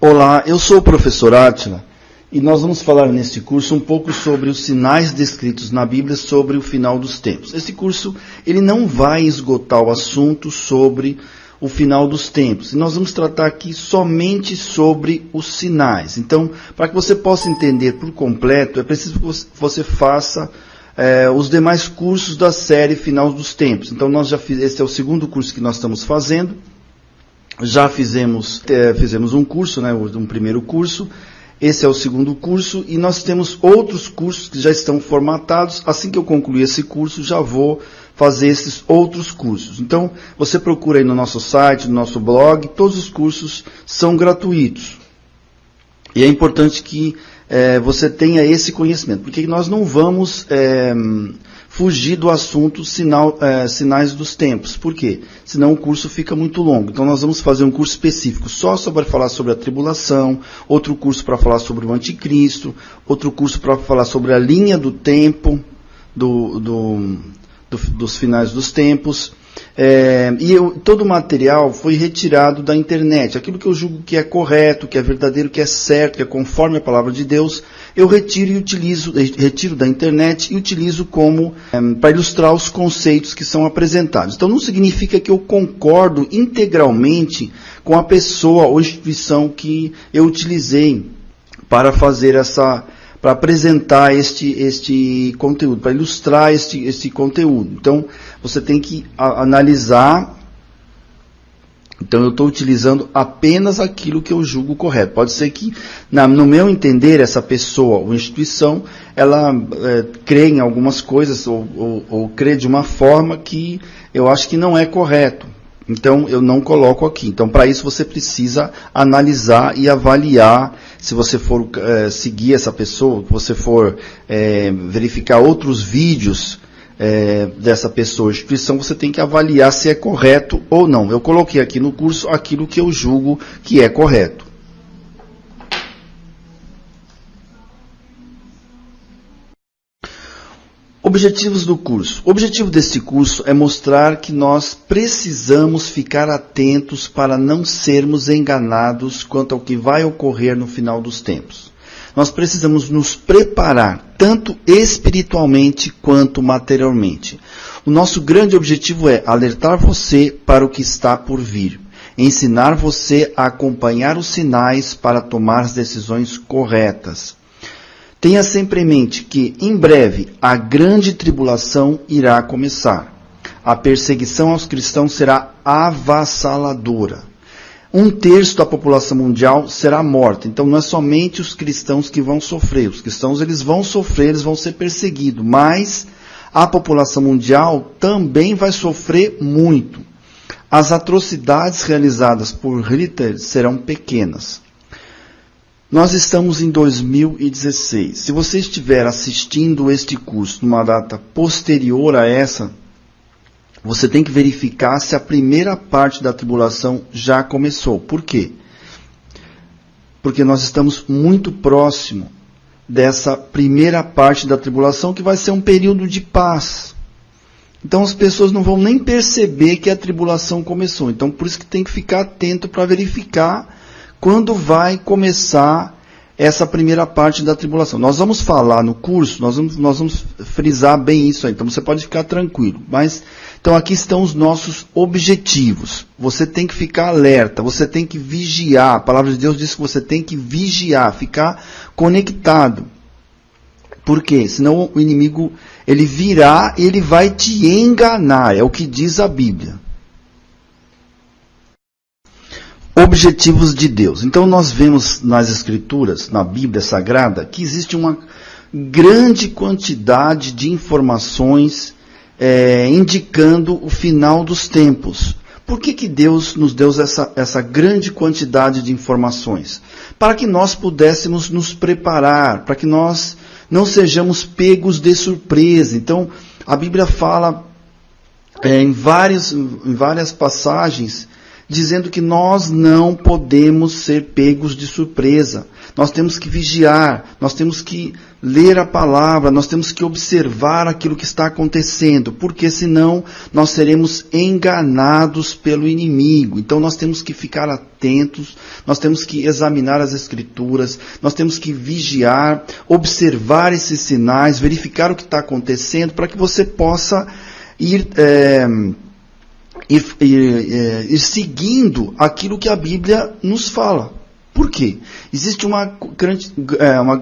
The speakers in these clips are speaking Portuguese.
Olá, eu sou o professor Átila e nós vamos falar neste curso um pouco sobre os sinais descritos na Bíblia sobre o final dos tempos. Esse curso ele não vai esgotar o assunto sobre o final dos tempos. E nós vamos tratar aqui somente sobre os sinais. Então, para que você possa entender por completo, é preciso que você faça os demais cursos da série Final dos Tempos. Então, esse é o segundo curso que nós estamos fazendo. Já fizemos um curso, um primeiro curso. Esse é o segundo curso e nós temos outros cursos que já estão formatados. Assim que eu concluir esse curso, já vou fazer esses outros cursos. Então, você procura aí no nosso site, no nosso blog, todos os cursos são gratuitos. E é importante que você tenha esse conhecimento, porque nós não vamos fugir do assunto sinais dos tempos. Por quê? Senão o curso fica muito longo. Então nós vamos fazer um curso específico só para falar sobre a tribulação, outro curso para falar sobre o anticristo, outro curso para falar sobre a linha do tempo, dos finais dos tempos. Todo o material foi retirado da internet. Aquilo que eu julgo que é correto, que é verdadeiro, que é certo, que é conforme a palavra de Deus, eu retiro da internet e utilizo como para ilustrar os conceitos que são apresentados. Então não significa que eu concordo integralmente com a pessoa ou instituição que eu utilizei para fazer para apresentar este conteúdo, para ilustrar este conteúdo. Então, você tem que analisar. Então, eu estou utilizando apenas aquilo que eu julgo correto. Pode ser que, no meu entender, essa pessoa ou instituição, ela crê em algumas coisas ou crê de uma forma que eu acho que não é correto. Então, eu não coloco aqui. Então, para isso, você precisa analisar e avaliar. Se você for seguir essa pessoa, se você for verificar outros vídeos dessa pessoa ou instituição, você tem que avaliar se é correto ou não. Eu coloquei aqui no curso aquilo que eu julgo que é correto. Objetivos do curso. O objetivo deste curso é mostrar que nós precisamos ficar atentos para não sermos enganados quanto ao que vai ocorrer no final dos tempos. Nós precisamos nos preparar, tanto espiritualmente quanto materialmente. O nosso grande objetivo é alertar você para o que está por vir, ensinar você a acompanhar os sinais para tomar as decisões corretas. Tenha sempre em mente que, em breve, a grande tribulação irá começar. A perseguição aos cristãos será avassaladora. 1/3 da população mundial será morta. Então, não é somente os cristãos que vão sofrer. Os cristãos eles vão sofrer, eles vão ser perseguidos. Mas a população mundial também vai sofrer muito. As atrocidades realizadas por Hitler serão pequenas. Nós estamos em 2016. Se você estiver assistindo este curso numa data posterior a essa, você tem que verificar se a primeira parte da tribulação já começou. Por quê? Porque nós estamos muito próximo dessa primeira parte da tribulação, que vai ser um período de paz. Então as pessoas não vão nem perceber que a tribulação começou. Então por isso que tem que ficar atento para verificar quando vai começar essa primeira parte da tribulação. Nós vamos falar no curso, nós vamos frisar bem isso aí, então você pode ficar tranquilo. Então aqui estão os nossos objetivos. Você tem que ficar alerta, você tem que vigiar. A palavra de Deus diz que você tem que vigiar, ficar conectado. Por quê? Senão o inimigo ele virá e ele vai te enganar, é o que diz a Bíblia. Objetivos de Deus. Então nós vemos nas Escrituras, na Bíblia Sagrada, que existe uma grande quantidade de informações indicando o final dos tempos. Por que Deus nos deu essa grande quantidade de informações? Para que nós pudéssemos nos preparar, para que nós não sejamos pegos de surpresa. Então a Bíblia fala em várias passagens dizendo que nós não podemos ser pegos de surpresa. Nós temos que vigiar, nós temos que ler a palavra, nós temos que observar aquilo que está acontecendo, porque senão nós seremos enganados pelo inimigo. Então nós temos que ficar atentos, nós temos que examinar as Escrituras, nós temos que vigiar, observar esses sinais, verificar o que está acontecendo, para que você possa ir seguindo aquilo que a Bíblia nos fala. Por quê? Existe uma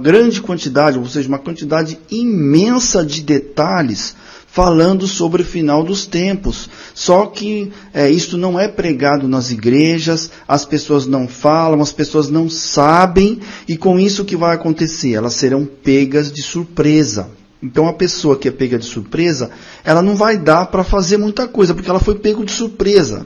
grande quantidade, ou seja, uma quantidade imensa de detalhes falando sobre o final dos tempos. Só que isso não é pregado nas igrejas, as pessoas não falam, as pessoas não sabem, e com isso o que vai acontecer? Elas serão pegas de surpresa. Então a pessoa que é pega de surpresa, ela não vai dar para fazer muita coisa, porque ela foi pega de surpresa.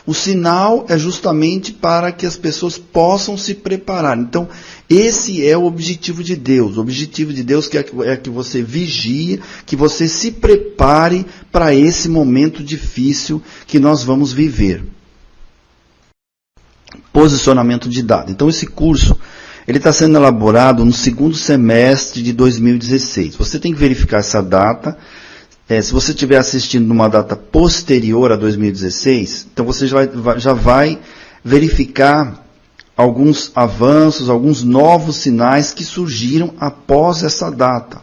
O sinal é justamente para que as pessoas possam se preparar. Então, esse é o objetivo de Deus. O objetivo de Deus é que você vigie, que você se prepare para esse momento difícil que nós vamos viver. Posicionamento de dados. Então, esse curso ele está sendo elaborado no segundo semestre de 2016. Você tem que verificar essa data. Se você estiver assistindo numa data posterior a 2016, então você já vai verificar alguns avanços, alguns novos sinais que surgiram após essa data.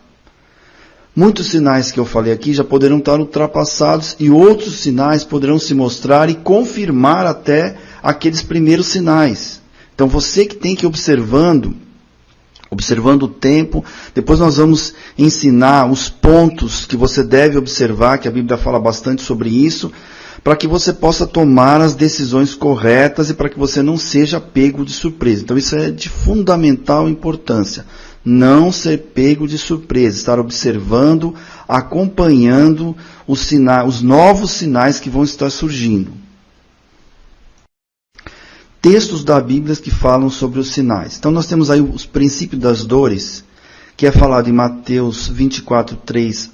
Muitos sinais que eu falei aqui já poderão estar ultrapassados e outros sinais poderão se mostrar e confirmar até aqueles primeiros sinais. Então você que tem que ir observando o tempo. Depois nós vamos ensinar os pontos que você deve observar, que a Bíblia fala bastante sobre isso, para que você possa tomar as decisões corretas e para que você não seja pego de surpresa. Então isso é de fundamental importância. Não ser pego de surpresa, estar observando, acompanhando os novos sinais que vão estar surgindo. Textos da Bíblia que falam sobre os sinais. Então nós temos aí os princípios das dores, que é falado em Mateus 24, 3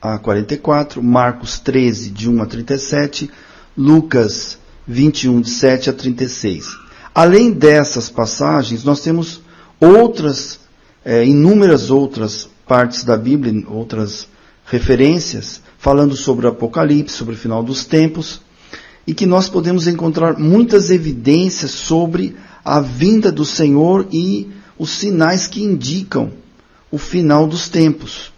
a 44, Marcos 13, de 1 a 37, Lucas 21, de 7 a 36. Além dessas passagens, nós temos inúmeras outras partes da Bíblia, outras referências, falando sobre o Apocalipse, sobre o final dos tempos, e que nós podemos encontrar muitas evidências sobre a vinda do Senhor e os sinais que indicam o final dos tempos.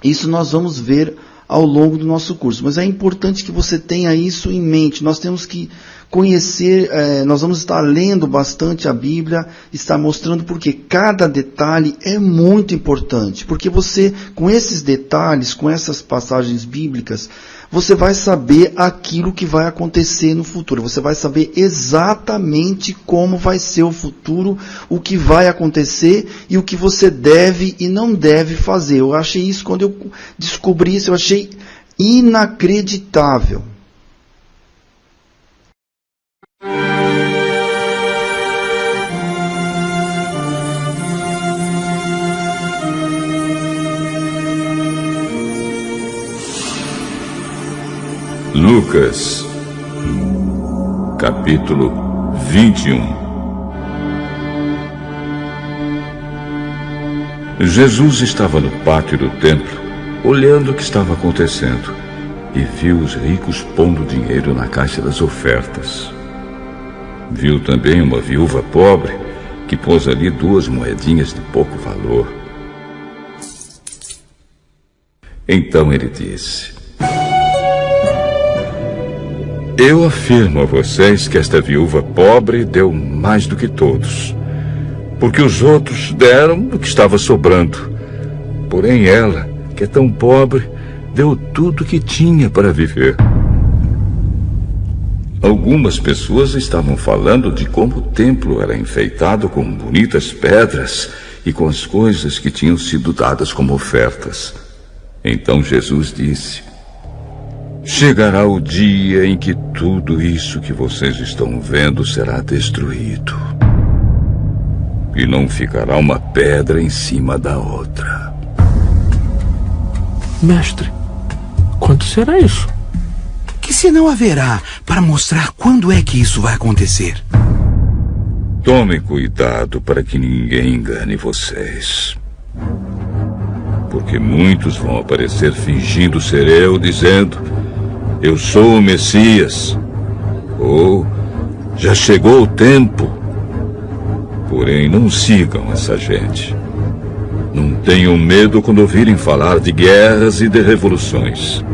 Isso nós vamos ver ao longo do nosso curso, mas é importante que você tenha isso em mente. Nós temos que conhecer, nós vamos estar lendo bastante a Bíblia, estar mostrando porque cada detalhe é muito importante, porque você, com esses detalhes, com essas passagens bíblicas, você vai saber aquilo que vai acontecer no futuro. Você vai saber exatamente como vai ser o futuro, o que vai acontecer e o que você deve e não deve fazer. Eu achei isso, quando eu descobri isso, eu achei inacreditável. Lucas, capítulo 21. Jesus estava no pátio do templo, olhando o que estava acontecendo, e viu os ricos pondo dinheiro na caixa das ofertas. Viu também uma viúva pobre, que pôs ali 2 moedinhas de pouco valor. Então ele disse: Eu afirmo a vocês que esta viúva pobre deu mais do que todos, porque os outros deram do que estava sobrando. Porém ela, que é tão pobre, deu tudo o que tinha para viver. Algumas pessoas estavam falando de como o templo era enfeitado com bonitas pedras e com as coisas que tinham sido dadas como ofertas. Então Jesus disse: Chegará o dia em que tudo isso que vocês estão vendo será destruído. E não ficará uma pedra em cima da outra. Mestre, quando será isso? Que sinal haverá para mostrar quando é que isso vai acontecer? Tomem cuidado para que ninguém engane vocês. Porque muitos vão aparecer fingindo ser eu, dizendo: eu sou o Messias. Ou já chegou o tempo. Porém, não sigam essa gente. Não tenham medo quando ouvirem falar de guerras e de revoluções.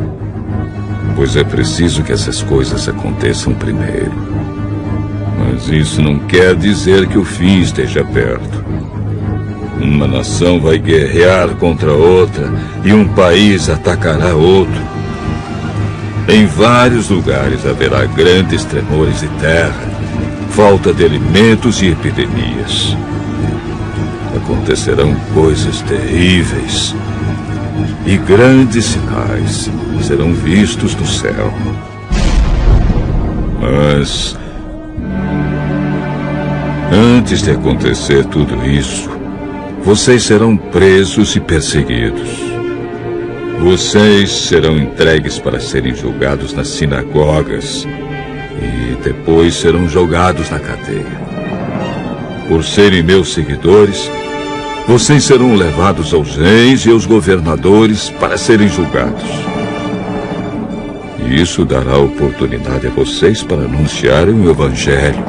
Pois é preciso que essas coisas aconteçam primeiro. Mas isso não quer dizer que o fim esteja perto. Uma nação vai guerrear contra outra e um país atacará outro. Em vários lugares haverá grandes tremores de terra, falta de alimentos e epidemias. Acontecerão coisas terríveis e grandes sinais serão vistos no céu. Mas antes de acontecer tudo isso, vocês serão presos e perseguidos. Vocês serão entregues para serem julgados nas sinagogas e depois serão jogados na cadeia. Por serem meus seguidores, vocês serão levados aos reis e aos governadores para serem julgados. E isso dará oportunidade a vocês para anunciarem o Evangelho.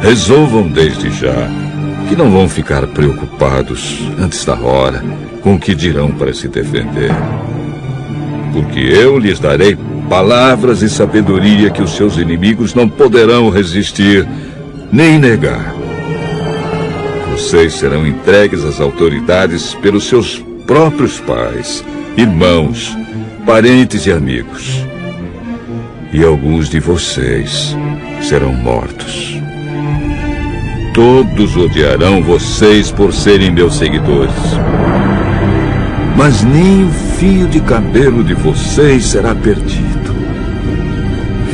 Resolvam desde já que não vão ficar preocupados antes da hora com o que dirão para se defender. Porque eu lhes darei palavras e sabedoria que os seus inimigos não poderão resistir nem negar. Vocês serão entregues às autoridades pelos seus próprios pais, irmãos, parentes e amigos. E alguns de vocês serão mortos. Todos odiarão vocês por serem meus seguidores. Mas nem o fio de cabelo de vocês será perdido.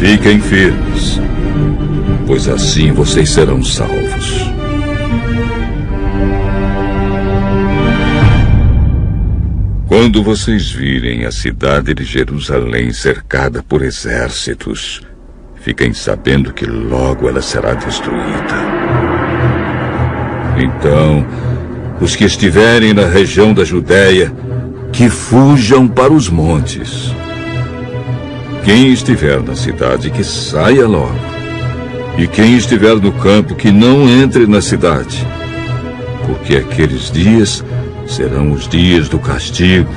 Fiquem firmes, pois assim vocês serão salvos. Quando vocês virem a cidade de Jerusalém cercada por exércitos, fiquem sabendo que logo ela será destruída. Então, os que estiverem na região da Judéia, que fujam para os montes. Quem estiver na cidade, que saia logo. E quem estiver no campo, que não entre na cidade. Porque aqueles dias serão os dias do castigo,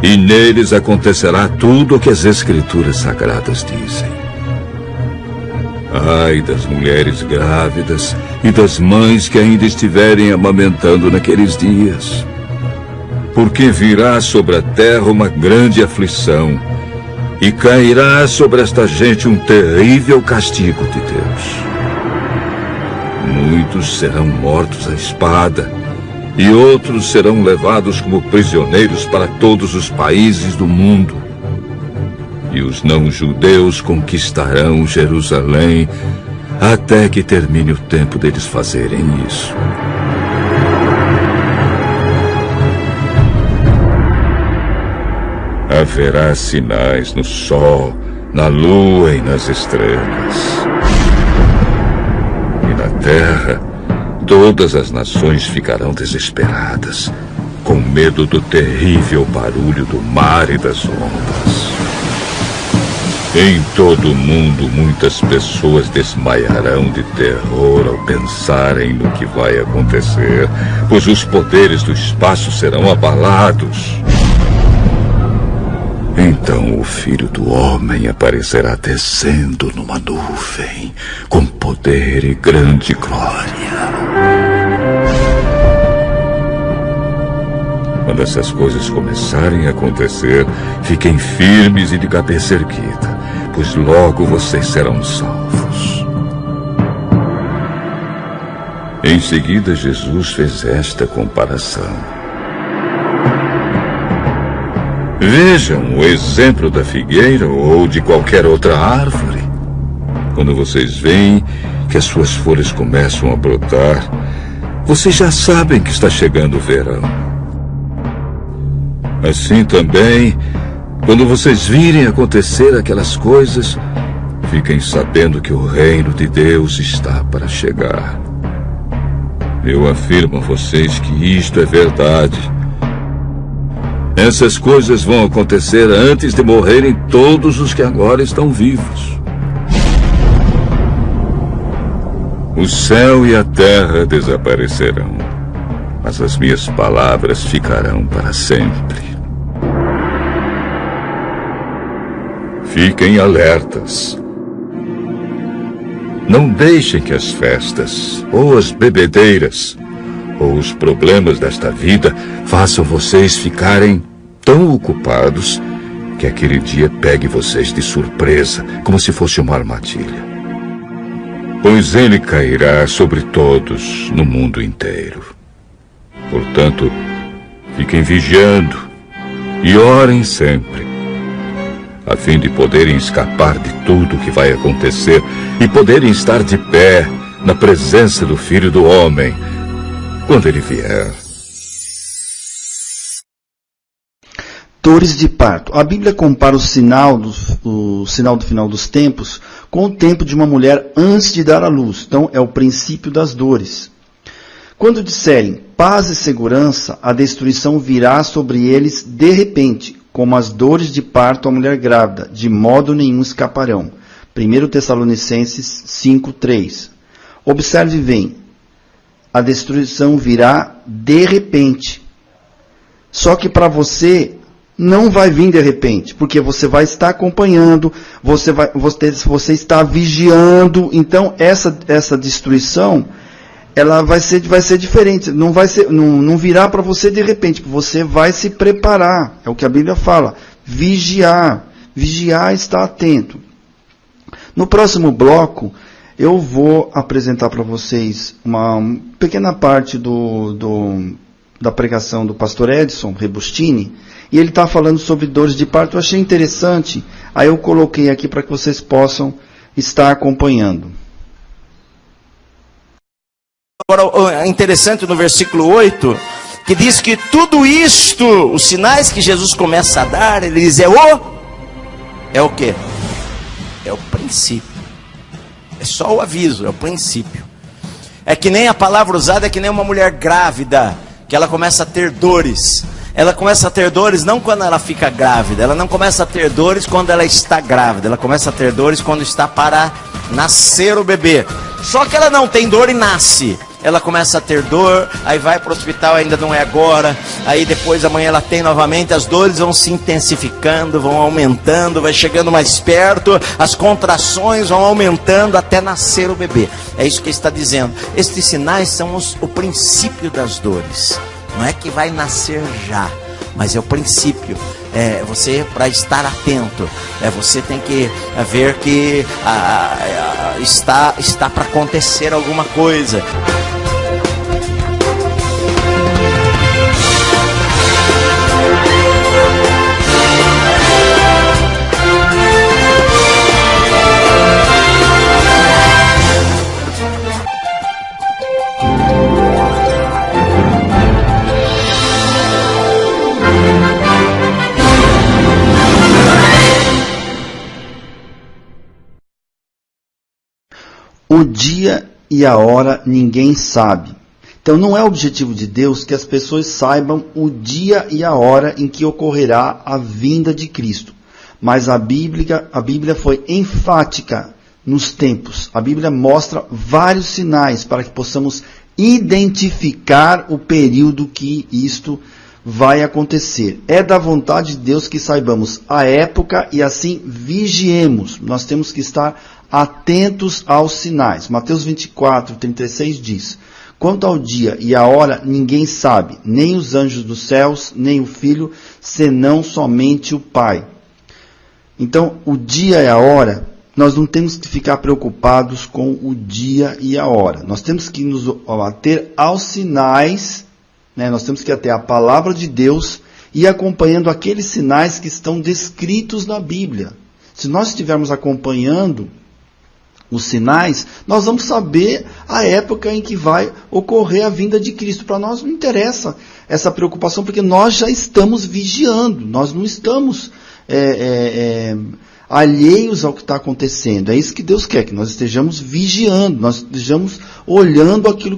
e neles acontecerá tudo o que as Escrituras Sagradas dizem. Ai das mulheres grávidas e das mães que ainda estiverem amamentando naqueles dias. Porque virá sobre a terra uma grande aflição, e cairá sobre esta gente um terrível castigo de Deus. Muitos serão mortos à espada, e outros serão levados como prisioneiros para todos os países do mundo. E os não-judeus conquistarão Jerusalém até que termine o tempo deles fazerem isso. Haverá sinais no sol, na lua e nas estrelas. E na terra, todas as nações ficarão desesperadas, com medo do terrível barulho do mar e das ondas. Em todo o mundo, muitas pessoas desmaiarão de terror ao pensarem no que vai acontecer, pois os poderes do espaço serão abalados. Então o Filho do Homem aparecerá descendo numa nuvem, com poder e grande glória. Quando essas coisas começarem a acontecer, fiquem firmes e de cabeça erguida, pois logo vocês serão salvos. Em seguida, Jesus fez esta comparação. Vejam o exemplo da figueira ou de qualquer outra árvore. Quando vocês veem que as suas folhas começam a brotar, vocês já sabem que está chegando o verão. Assim também, Quando vocês virem acontecer aquelas coisas, fiquem sabendo que o reino de Deus está para chegar. Eu afirmo a vocês que isto é verdade. Essas coisas vão acontecer antes de morrerem todos os que agora estão vivos. O céu e a terra desaparecerão, mas as minhas palavras ficarão para sempre. Fiquem alertas. Não deixem que as festas, ou as bebedeiras, ou os problemas desta vida façam vocês ficarem tão ocupados que aquele dia pegue vocês de surpresa, como se fosse uma armadilha. Pois ele cairá sobre todos no mundo inteiro. Portanto, fiquem vigiando e orem sempre, a fim de poderem escapar de tudo o que vai acontecer e poderem estar de pé na presença do Filho do Homem, quando ele vier. Dores de parto. A Bíblia compara o sinal do final dos tempos com o tempo de uma mulher antes de dar à luz. Então, é o princípio das dores. Quando disserem paz e segurança, a destruição virá sobre eles de repente, como as dores de parto à mulher grávida, de modo nenhum escaparão. 1 Tessalonicenses 5:3. Observe bem, a destruição virá de repente. Só que para você não vai vir de repente, porque você vai estar acompanhando, você está vigiando. Então essa destruição, ela vai ser diferente, não virá para você de repente, você vai se preparar, é o que a Bíblia fala, vigiar e estar atento. No próximo bloco, eu vou apresentar para vocês uma pequena parte da pregação do pastor Edson Rebustini, e ele está falando sobre dores de parto. Eu achei interessante, aí eu coloquei aqui para que vocês possam estar acompanhando. Agora, é interessante no versículo 8, que diz que tudo isto, os sinais que Jesus começa a dar, ele diz, é o quê? É o princípio. É só o aviso, é o princípio. É que nem a palavra usada, é que nem uma mulher grávida, que ela começa a ter dores. Ela começa a ter dores não quando ela fica grávida, ela não começa a ter dores quando ela está grávida, ela começa a ter dores quando está para nascer o bebê. Só que ela não tem dor e nasce. Ela começa a ter dor, aí vai para o hospital, ainda não é agora, aí depois amanhã ela tem novamente, as dores vão se intensificando, vão aumentando, vai chegando mais perto, as contrações vão aumentando até nascer o bebê. É isso que ele está dizendo. Estes sinais são o princípio das dores. Não é que vai nascer já, mas é o princípio. Você, para estar atento, você tem que ver que está para acontecer alguma coisa. O dia e a hora ninguém sabe. Então não é o objetivo de Deus que as pessoas saibam o dia e a hora em que ocorrerá a vinda de Cristo. Mas a Bíblia foi enfática nos tempos. A Bíblia mostra vários sinais para que possamos identificar o período que isto vai acontecer. É da vontade de Deus que saibamos a época e assim vigiemos. Nós temos que estar atentos aos sinais. Mateus 24:36 diz: quanto ao dia e à hora, ninguém sabe, nem os anjos dos céus, nem o Filho, senão somente o Pai. Então, o dia e a hora, nós não temos que ficar preocupados com o dia e a hora. Nós temos que nos ater aos sinais, né? Nós temos que ater a palavra de Deus e acompanhando aqueles sinais que estão descritos na Bíblia. Se nós estivermos acompanhando os sinais, nós vamos saber a época em que vai ocorrer a vinda de Cristo. Para nós não interessa essa preocupação, porque nós já estamos vigiando, nós não estamos alheios ao que está acontecendo. É isso que Deus quer, que nós estejamos vigiando, nós estejamos olhando aquilo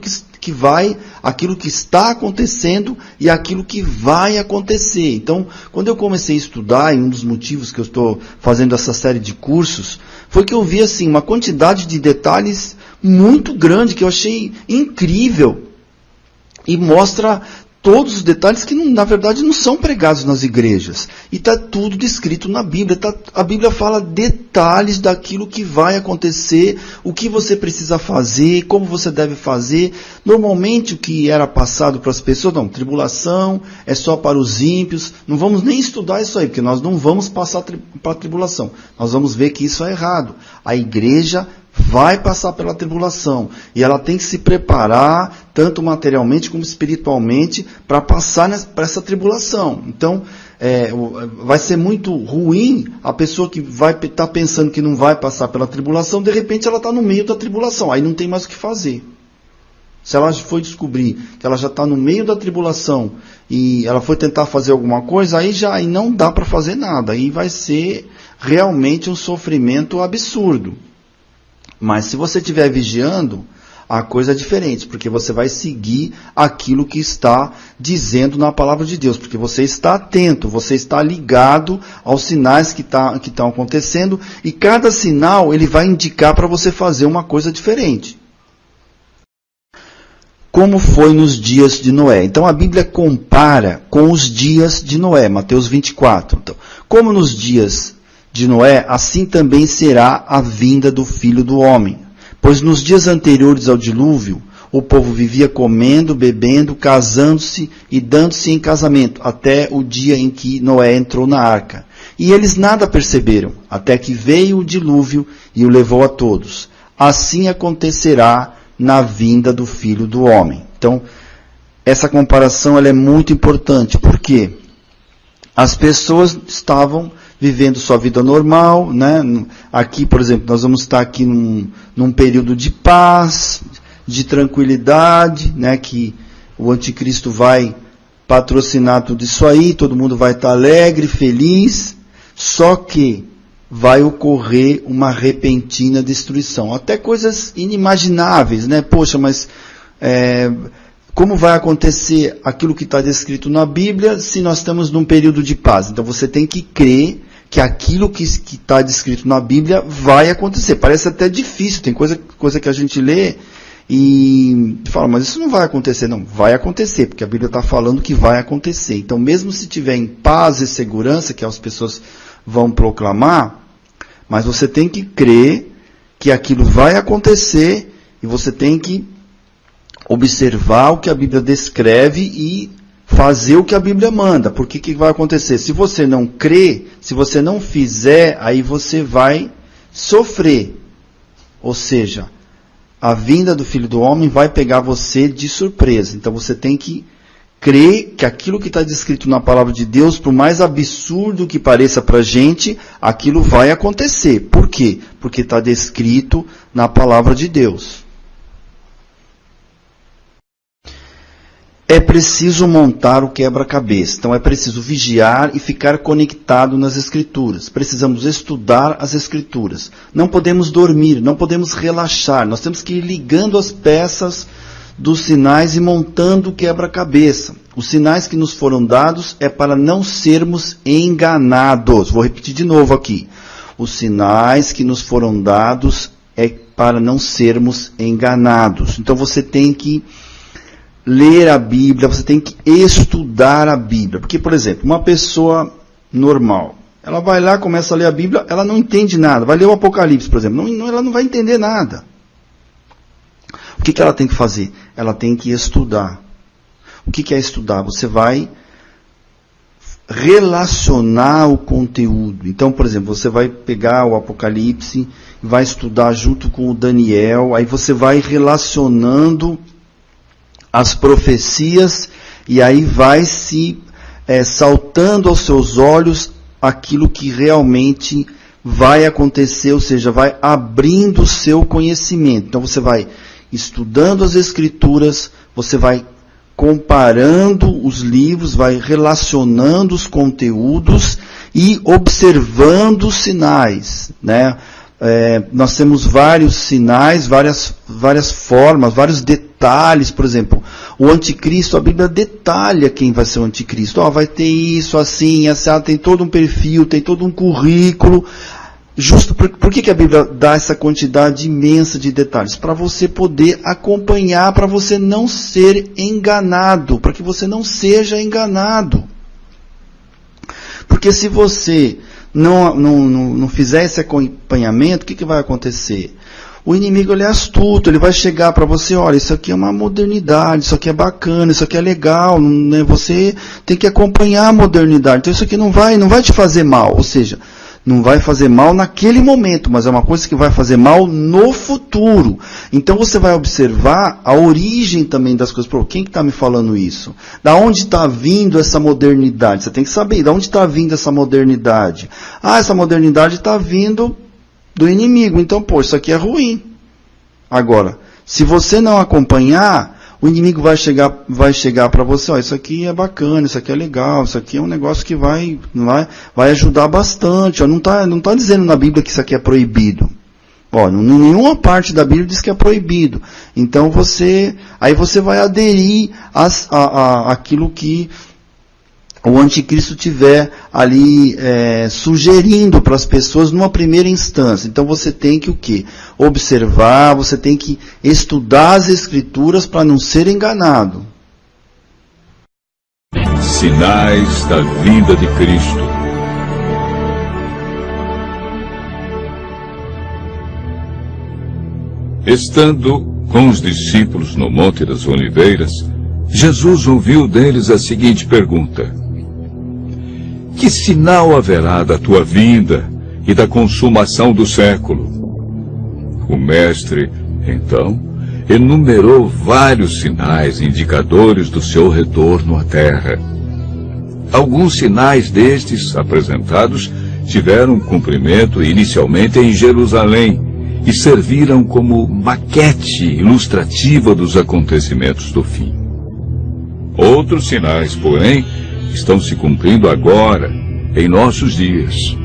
aquilo que está acontecendo e aquilo que vai acontecer. Então, quando eu comecei a estudar, e um dos motivos que eu estou fazendo essa série de cursos, foi que eu vi assim, uma quantidade de detalhes muito grande, que eu achei incrível, e mostra todos os detalhes que, na verdade, não são pregados nas igrejas. E está tudo descrito na Bíblia. A Bíblia fala detalhes daquilo que vai acontecer, o que você precisa fazer, como você deve fazer. Normalmente, o que era passado para as pessoas, não, tribulação é só para os ímpios. Não vamos nem estudar isso aí, porque nós não vamos passar para a tribulação. Nós vamos ver que isso é errado. A igreja vai passar pela tribulação, e ela tem que se preparar, tanto materialmente como espiritualmente, para passar para essa tribulação. Então, vai ser muito ruim a pessoa que vai estar pensando que não vai passar pela tribulação, de repente ela está no meio da tribulação, aí não tem mais o que fazer. Se ela foi descobrir que ela já está no meio da tribulação, e ela foi tentar fazer alguma coisa, aí não dá para fazer nada, aí vai ser realmente um sofrimento absurdo. Mas se você estiver vigiando, a coisa é diferente, porque você vai seguir aquilo que está dizendo na palavra de Deus, porque você está atento, você está ligado aos sinais que estão acontecendo, e cada sinal ele vai indicar para você fazer uma coisa diferente. Como foi nos dias de Noé? Então a Bíblia compara com os dias de Noé, Mateus 24. Então, como nos dias de Noé, assim também será a vinda do Filho do Homem. Pois nos dias anteriores ao dilúvio, o povo vivia comendo, bebendo, casando-se e dando-se em casamento, até o dia em que Noé entrou na arca. E eles nada perceberam, até que veio o dilúvio e o levou a todos. Assim acontecerá na vinda do Filho do Homem. Então, essa comparação ela é muito importante, porque as pessoas estavam vivendo sua vida normal, né? Aqui, por exemplo, nós vamos estar aqui num período de paz, de tranquilidade, né? Que o anticristo vai patrocinar tudo isso aí, todo mundo vai estar alegre, feliz, só que vai ocorrer uma repentina destruição. Até coisas inimagináveis, né? Poxa, mas como vai acontecer aquilo que está descrito na Bíblia se nós estamos num período de paz? Então você tem que crer que aquilo que está descrito na Bíblia vai acontecer. Parece até difícil, tem coisa que a gente lê e fala, mas isso não vai acontecer. Não, vai acontecer, porque a Bíblia está falando que vai acontecer. Então, mesmo se tiver em paz e segurança, que as pessoas vão proclamar, mas você tem que crer que aquilo vai acontecer e você tem que observar o que a Bíblia descreve e fazer o que a Bíblia manda. Porque o que vai acontecer? Se você não crê, se você não fizer, aí você vai sofrer. Ou seja, a vinda do Filho do Homem vai pegar você de surpresa. Então você tem que crer que aquilo que está descrito na palavra de Deus, por mais absurdo que pareça para a gente, aquilo vai acontecer. Por quê? Porque está descrito na palavra de Deus. É preciso montar o quebra-cabeça. Então é preciso vigiar e ficar conectado nas Escrituras. Precisamos estudar as Escrituras. Não podemos dormir, não podemos relaxar. Nós temos que ir ligando as peças dos sinais e montando o quebra-cabeça. Os sinais que nos foram dados é para não sermos enganados. Vou repetir de novo aqui. Os sinais que nos foram dados é para não sermos enganados. Então você tem que ler a Bíblia, você tem que estudar a Bíblia. Porque, por exemplo, uma pessoa normal, ela vai lá, começa a ler a Bíblia, ela não entende nada. Vai ler o Apocalipse, por exemplo, ela não vai entender nada. O que ela tem que fazer? Ela tem que estudar. O que é estudar? Você vai relacionar o conteúdo. Então, por exemplo, você vai pegar o Apocalipse, vai estudar junto com o Daniel, aí você vai relacionando as profecias, e aí vai se saltando aos seus olhos aquilo que realmente vai acontecer, ou seja, vai abrindo o seu conhecimento. Então você vai estudando as Escrituras, você vai comparando os livros, vai relacionando os conteúdos e observando os sinais, né? Nós temos vários sinais, várias formas, vários detalhes. Por exemplo, o anticristo, a Bíblia detalha quem vai ser o anticristo. Vai ter isso, assim, tem todo um perfil, tem todo um currículo. Justo por que a Bíblia dá essa quantidade imensa de detalhes? Para você poder acompanhar, para você não ser enganado, para que você não seja enganado. Porque se você não fizer esse acompanhamento, o que vai acontecer? O inimigo, ele é astuto, ele vai chegar para você, olha, isso aqui é uma modernidade, isso aqui é bacana, isso aqui é legal, né? Você tem que acompanhar a modernidade, então isso aqui não vai te fazer mal, ou seja, não vai fazer mal naquele momento, mas é uma coisa que vai fazer mal no futuro. Então você vai observar a origem também das coisas. Pô, quem que está me falando isso? Da onde está vindo essa modernidade? Você tem que saber, da onde está vindo essa modernidade? Essa modernidade está vindo do inimigo. Então, isso aqui é ruim. Agora, se você não acompanhar, o inimigo vai chegar para você, isso aqui é bacana, isso aqui é legal, isso aqui é um negócio que vai ajudar bastante. Não tá dizendo na Bíblia que isso aqui é proibido. Nenhuma parte da Bíblia diz que é proibido. Então você vai aderir àquilo que o anticristo tiver ali sugerindo para as pessoas numa primeira instância. Então você tem que o quê? Observar, você tem que estudar as Escrituras para não ser enganado. Sinais da vinda de Cristo. Estando com os discípulos no Monte das Oliveiras, Jesus ouviu deles a seguinte pergunta: que sinal haverá da tua vinda e da consumação do século? O mestre, então, enumerou vários sinais indicadores do seu retorno à terra. Alguns sinais destes apresentados tiveram cumprimento inicialmente em Jerusalém e serviram como maquete ilustrativa dos acontecimentos do fim. Outros sinais, porém, estão se cumprindo agora, em nossos dias.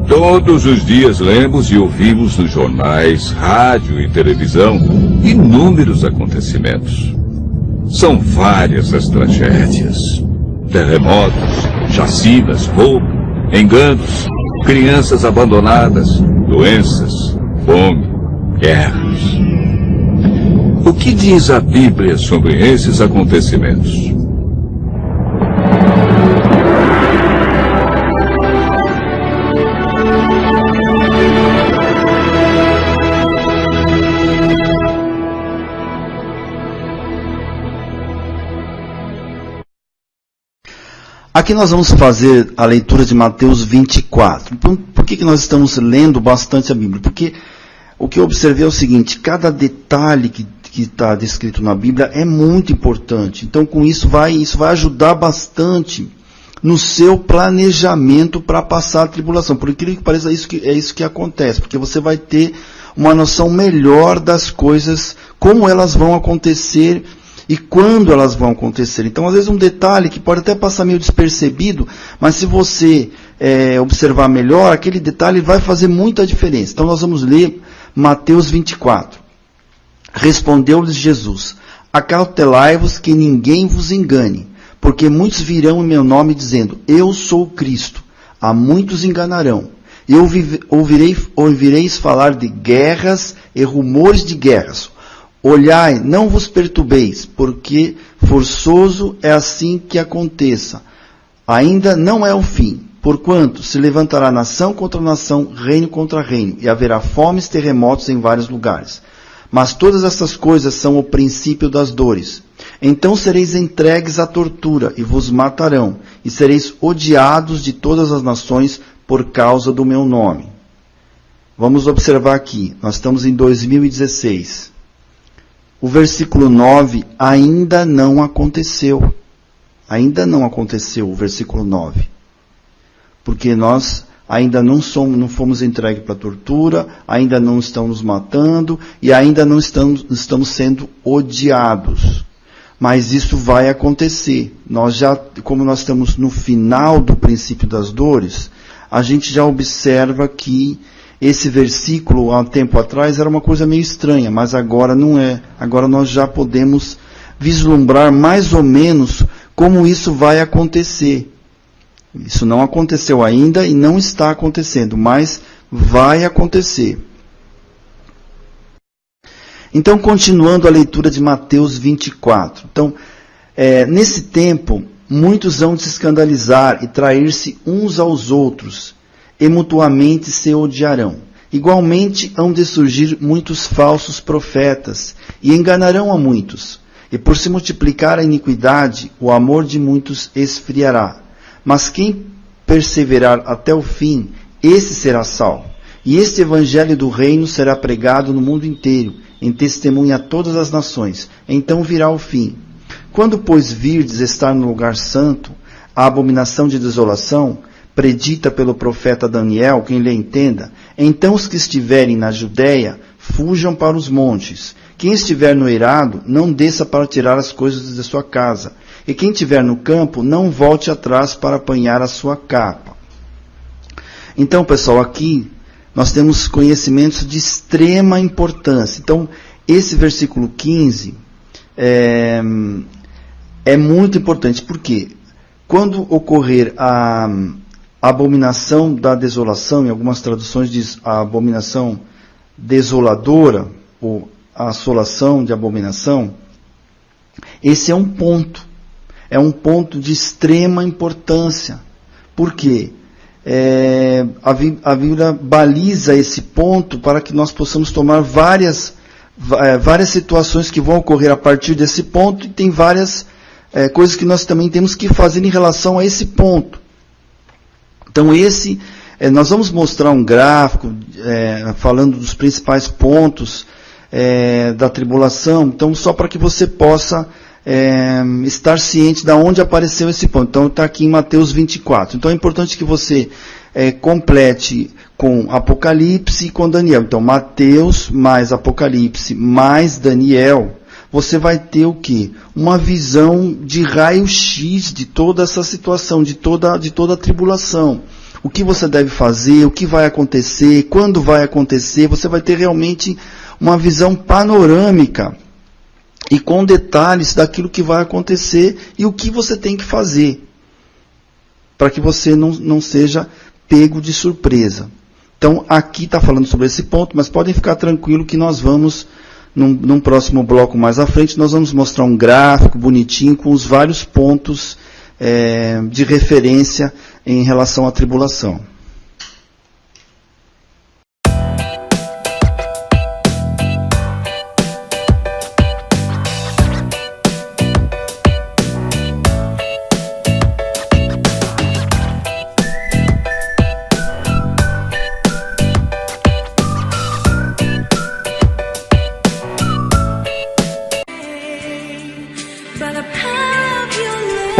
Todos os dias lemos e ouvimos nos jornais, rádio e televisão inúmeros acontecimentos. São várias as tragédias: terremotos, chacinas, roubo, enganos, crianças abandonadas, doenças, fome, guerras. O que diz a Bíblia sobre esses acontecimentos? Aqui nós vamos fazer a leitura de Mateus 24. Por que nós estamos lendo bastante a Bíblia? Porque o que eu observei é o seguinte: cada detalhe que está descrito na Bíblia é muito importante. Então, com isso vai ajudar bastante no seu planejamento para passar a tribulação. Por incrível que pareça, é isso que acontece, porque você vai ter uma noção melhor das coisas, como elas vão acontecer e quando elas vão acontecer. Então, às vezes, um detalhe que pode até passar meio despercebido, mas se você observar melhor, aquele detalhe vai fazer muita diferença. Então, nós vamos ler Mateus 24. Respondeu-lhes Jesus: acautelai-vos que ninguém vos engane, porque muitos virão em meu nome dizendo: eu sou o Cristo. A muitos enganarão. E ouvireis falar de guerras e rumores de guerras. Olhai, não vos perturbeis, porque forçoso é assim que aconteça. Ainda não é o fim, porquanto se levantará nação contra nação, reino contra reino, e haverá fomes e terremotos em vários lugares. Mas todas essas coisas são o princípio das dores. Então sereis entregues à tortura, e vos matarão, e sereis odiados de todas as nações por causa do meu nome. Vamos observar aqui, nós estamos em 2016. O versículo 9 ainda não aconteceu. Ainda não aconteceu o versículo 9. Porque nós ainda não fomos entregues para a tortura, ainda não estão nos matando e ainda não estamos sendo odiados. Mas isso vai acontecer. Como nós estamos no final do princípio das dores, a gente já observa que esse versículo, há um tempo atrás, era uma coisa meio estranha, mas agora não é. Agora nós já podemos vislumbrar mais ou menos como isso vai acontecer. Isso não aconteceu ainda e não está acontecendo, mas vai acontecer. Então, continuando a leitura de Mateus 24. Então, nesse tempo, muitos hão de se escandalizar e trair-se uns aos outros, e mutuamente se odiarão. Igualmente hão de surgir muitos falsos profetas, e enganarão a muitos. E por se multiplicar a iniquidade, o amor de muitos esfriará. Mas quem perseverar até o fim, esse será salvo. E este evangelho do reino será pregado no mundo inteiro, em testemunha a todas as nações. Então virá o fim. Quando, pois, virdes estar no lugar santo, a abominação de desolação, predita pelo profeta Daniel, quem lhe entenda, então os que estiverem na Judéia, fujam para os montes. Quem estiver no eirado, não desça para tirar as coisas de sua casa. E quem estiver no campo, não volte atrás para apanhar a sua capa. Então, pessoal, aqui nós temos conhecimentos de extrema importância. Então, esse versículo 15 é muito importante. Por quê? Quando ocorrer a abominação da desolação, em algumas traduções diz a abominação desoladora, ou a assolação de abominação, esse é um ponto de extrema importância. Por quê? A Bíblia baliza esse ponto para que nós possamos tomar várias situações que vão ocorrer a partir desse ponto, e tem várias coisas que nós também temos que fazer em relação a esse ponto. Então nós vamos mostrar um gráfico falando dos principais pontos da tribulação, então só para que você possa estar ciente de onde apareceu esse ponto. Então está aqui em Mateus 24. Então é importante que você complete com Apocalipse e com Daniel. Então Mateus mais Apocalipse mais Daniel, você vai ter o quê? Uma visão de raio-x de toda essa situação, de toda a tribulação. O que você deve fazer, o que vai acontecer, quando vai acontecer, você vai ter realmente uma visão panorâmica e com detalhes daquilo que vai acontecer e o que você tem que fazer, para que você não seja pego de surpresa. Então, aqui está falando sobre esse ponto, mas podem ficar tranquilo que nós vamos, num próximo bloco mais à frente, nós vamos mostrar um gráfico bonitinho com os vários pontos de referência em relação à tribulação.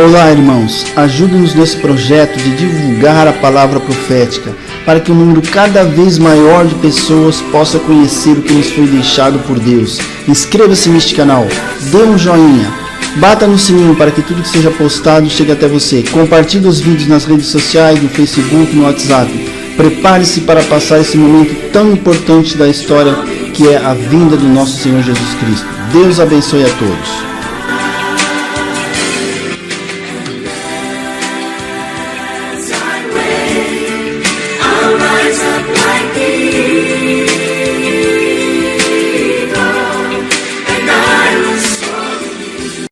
Olá, irmãos, ajude-nos nesse projeto de divulgar a palavra profética, para que um número cada vez maior de pessoas possa conhecer o que nos foi deixado por Deus. Inscreva-se neste canal, dê um joinha, bata no sininho para que tudo que seja postado chegue até você. Compartilhe os vídeos nas redes sociais, no Facebook, no WhatsApp. Prepare-se para passar esse momento tão importante da história, que é a vinda do nosso Senhor Jesus Cristo. Deus abençoe a todos.